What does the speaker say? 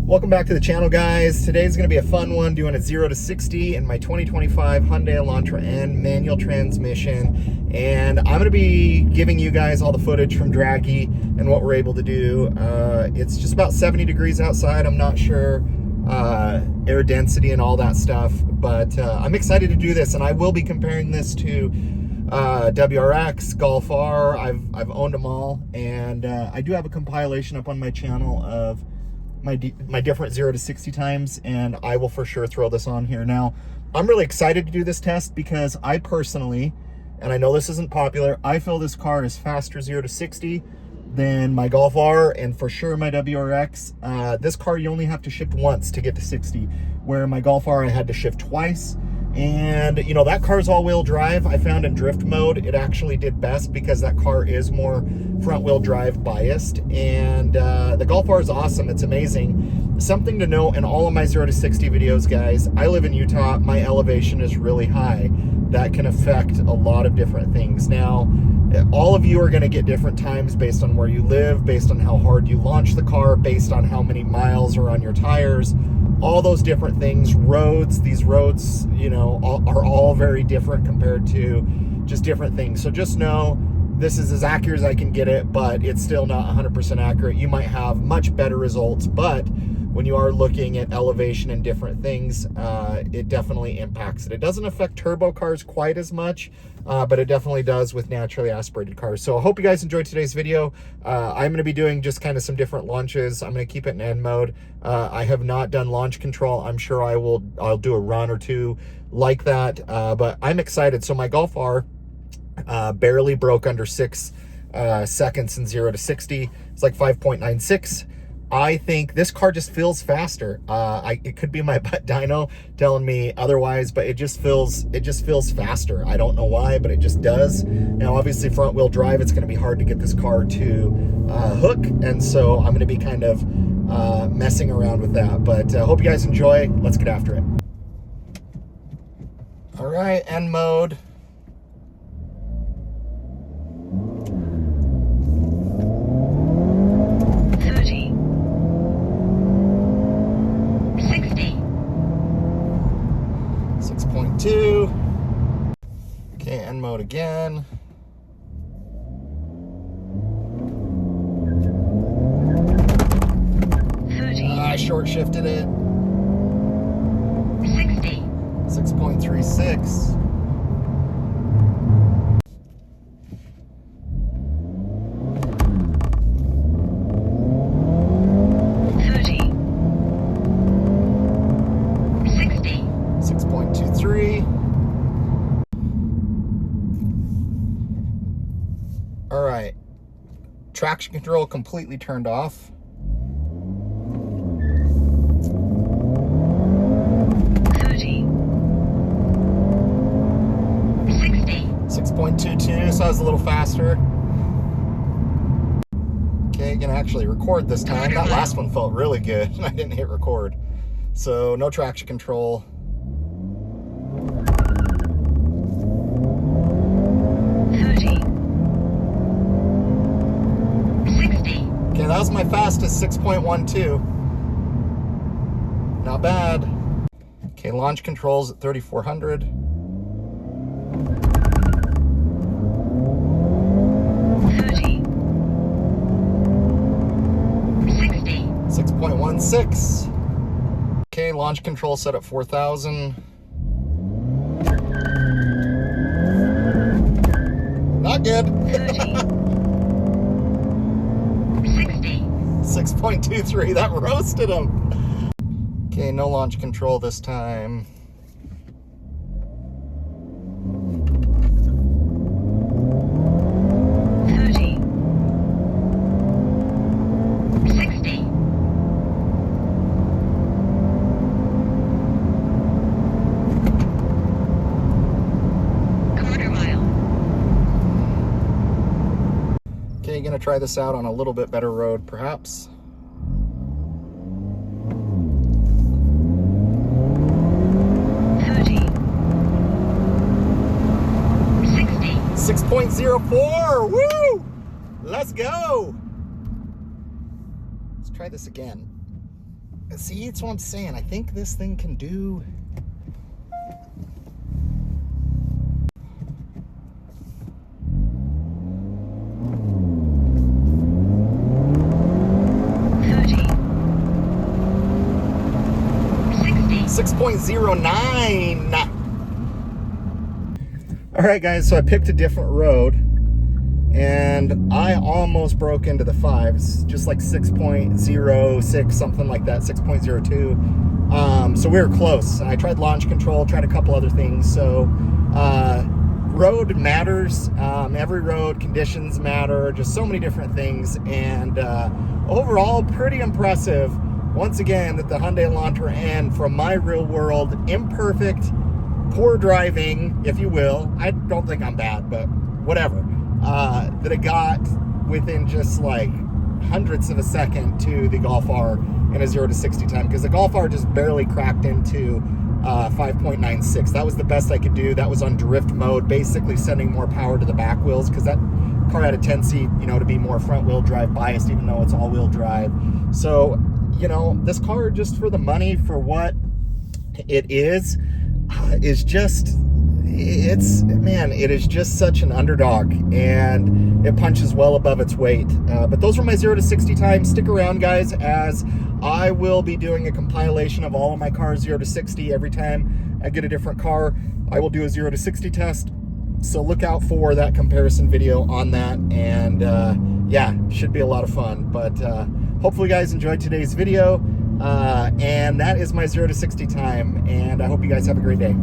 Welcome back to the channel, guys. Today's going to be a fun one, doing a 0 to 60 in my 2025 Hyundai Elantra N manual transmission. And I'm going to be giving you guys all the footage from Dragy and what we're able to do. It's just about 70 degrees outside. I'm not sure air density and all that stuff, but I'm excited to do this, and I will be comparing this to WRX, Golf R. I've owned them all, and I do have a compilation up on my channel of my different 0 to 60 times, and I will for sure throw this on here. Now, I'm really excited to do this test because I personally, and I know this isn't popular, I feel this car is faster 0 to 60 than my Golf R and for sure my WRX. This car, you only have to shift once to get to 60, where my Golf R I had to shift twice. And you know, that car's all-wheel drive. I found in drift mode it actually did best because that car is more front-wheel drive biased. And the Golf R is awesome. It's amazing. Something to note in all of my 0 to 60 videos, guys, I live in Utah. My elevation is really high. That can affect a lot of different things. Now, all of you are going to get different times based on where you live, based on how hard you launch the car, based on how many miles are on your tires, all those different things. Roads, these roads, you know, are all very different compared to just different things. So just know this is as accurate as I can get it, but it's still not 100% accurate. You might have much better results, but when you are looking at elevation and different things, it definitely impacts it. It doesn't affect turbo cars quite as much, but it definitely does with naturally aspirated cars. So I hope you guys enjoyed today's video. I'm going to be doing just kind of some different launches. I'm going to keep it in N mode. I have not done launch control. I'm sure I'll do a run or two like that, but I'm excited. So my Golf R barely broke under 6 seconds in 0 to 60. It's like 5.96. I think this car just feels faster. It could be my butt dyno telling me otherwise, but it just feels faster. I don't know why, but it just does. Now, obviously, front wheel drive, it's going to be hard to get this car to hook, and so I'm going to be kind of messing around with that. But I hope you guys enjoy. Let's get after it. All right, N mode. Okay, N mode again. I short shifted it. 60. 6.36. All right, traction control completely turned off. 6.22, so I was a little faster. Okay, gonna actually record this time. That last one felt really good. I didn't hit record. So no traction control. Okay, that was my fastest, 6.12. Not bad. Okay, launch controls at 3,400. 6.16. Okay, launch control set at 4,000. Not good. 6.23, that roasted him. Okay, no launch control this time. Okay, gonna try this out on a little bit better road, perhaps. 6.04, woo! Let's go. Let's try this again. See, it's what I'm saying. I think this thing can do... .09. All right, guys, so I picked a different road, and I almost broke into the fives, just like 6.06, something like that, 6.02. So we were close. I tried launch control, tried a couple other things. So road matters. Every road, conditions matter, just so many different things. And overall, pretty impressive. Once again, that the Hyundai Elantra N, from my real world, imperfect, poor driving, if you will. I don't think I'm bad, but whatever. That it got within just like hundredths of a second to the Golf R in a 0 to 60 time, because the Golf R just barely cracked into 5.96. That was the best I could do. That was on drift mode, basically sending more power to the back wheels, because that car had a tendency, to be more front wheel drive biased, even though it's all wheel drive. So, this car, just for the money, for what it is just, it is just such an underdog, and it punches well above its weight. But those were my 0 to 60 times. Stick around, guys, as I will be doing a compilation of all of my cars 0 to 60. Every time I get a different car, I will do a 0 to 60 test. So look out for that comparison video on that. And yeah, should be a lot of fun. But hopefully you guys enjoyed today's video. And that is my 0 to 60 time. And I hope you guys have a great day.